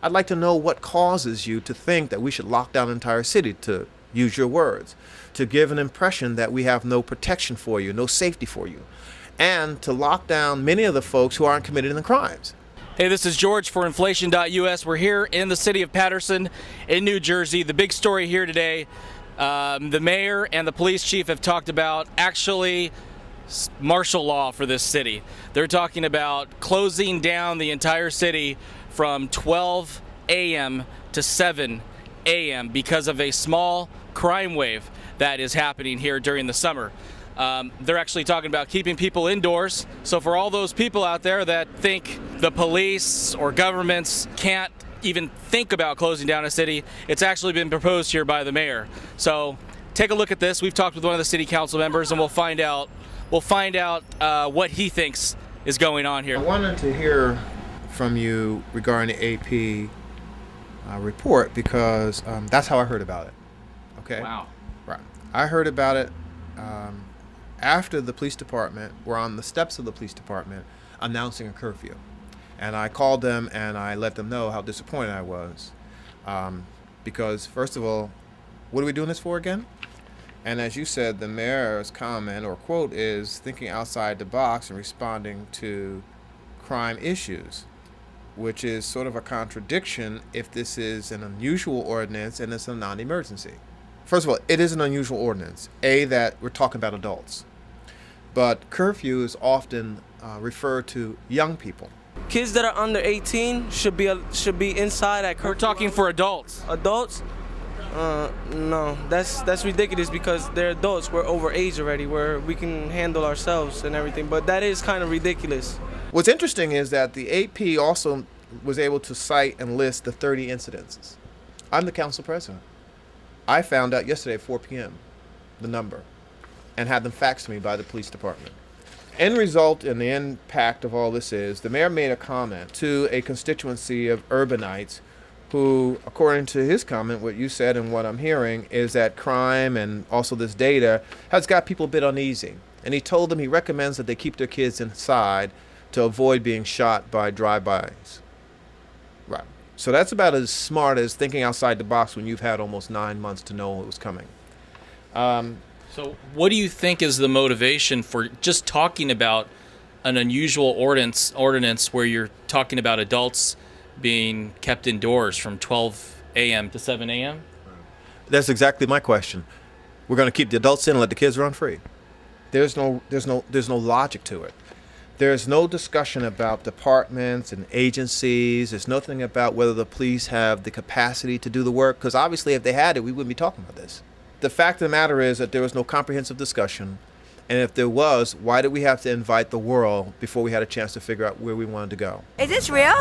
I'd like to know what causes you to think that we should lock down an entire city, to use your words, to give an impression that we have no protection for you, no safety for you, and to lock down many of the folks who aren't committing the crimes. Hey, this is George for inflation.us. We're here in the city of Paterson in New Jersey. The big story here today, the mayor and the police chief have talked about actually martial law for this city. They're talking about closing down the entire city from 12 a.m. to 7 a.m. because of a small crime wave that is happening here during the summer. They're actually talking about keeping people indoors. So for all those people out there that think the police or governments can't even think about closing down a city, it's actually been proposed here by the mayor. So take a look at this. We've talked with one of the city council members, and we'll find out what he thinks is going on here. I wanted to hear from you regarding the AP report, because that's how I heard about it. Okay. Wow. Right. I heard about it after the police department were on the steps of the police department announcing a curfew. And I called them and I let them know how disappointed I was. Because, first of all, what are we doing this for again? And as you said, the mayor's comment or quote is thinking outside the box and responding to crime issues, which is sort of a contradiction if this is an unusual ordinance and it's a non-emergency. First of all, it is an unusual ordinance. That we're talking about adults. But curfew is often referred to young people. Kids that are under 18 should be inside at curfew. We're talking for adults. Adults? No, that's ridiculous because they're adults. We're over age already, where we can handle ourselves and everything. But that is kind of ridiculous. What's interesting is that the AP also was able to cite and list the 30 incidences. I'm the council president. I found out yesterday at 4 p.m. the number and had them faxed to me by the police department. End result and the impact of all this is the mayor made a comment to a constituency of urbanites who, according to his comment, what you said and what I'm hearing is that crime and also this data has got people a bit uneasy. And he told them he recommends that they keep their kids inside to avoid being shot by drive-bys. Right. So that's about as smart as thinking outside the box when you've had almost 9 months to know it was coming. So what do you think is the motivation for just talking about an unusual ordinance where you're talking about adults being kept indoors from 12 a.m. to 7 a.m.? That's exactly my question. We're going to keep the adults in and let the kids run free. There's no logic to it. There's no discussion about departments and agencies. There's nothing about whether the police have the capacity to do the work, because obviously if they had it, we wouldn't be talking about this. The fact of the matter is that there was no comprehensive discussion, and if there was, why did we have to invite the world before we had a chance to figure out where we wanted to go? Is this real?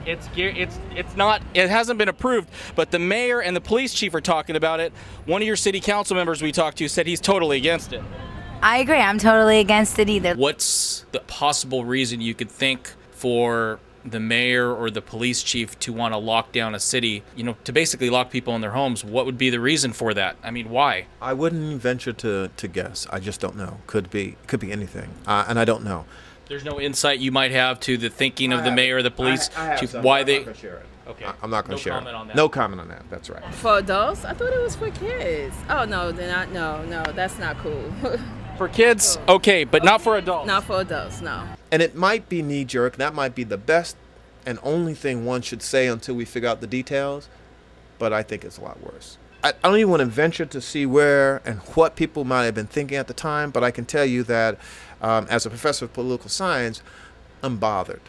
It's not. It hasn't been approved, but the mayor and the police chief are talking about it. One of your city council members we talked to said he's totally against it. I agree. I'm totally against it either. What's the possible reason you could think for the mayor or the police chief to want to lock down a city, to basically lock people in their homes? What would be the reason for that? I mean, why? I wouldn't venture to guess. I just don't know. Could be anything, and I don't know. There's no insight you might have to the thinking of the mayor or the police chief, why they... I'm not going to share it. Okay. I'm not going to share it. No comment on that. No comment on that. That's right. For adults? I thought it was for kids. Oh, no, they're not. No, that's not cool. For kids, okay, but not for adults. Not for adults, no. And it might be knee-jerk. That might be the best and only thing one should say until we figure out the details, but I think it's a lot worse. I don't even want to venture to see where and what people might have been thinking at the time, but I can tell you that as a professor of political science, I'm bothered.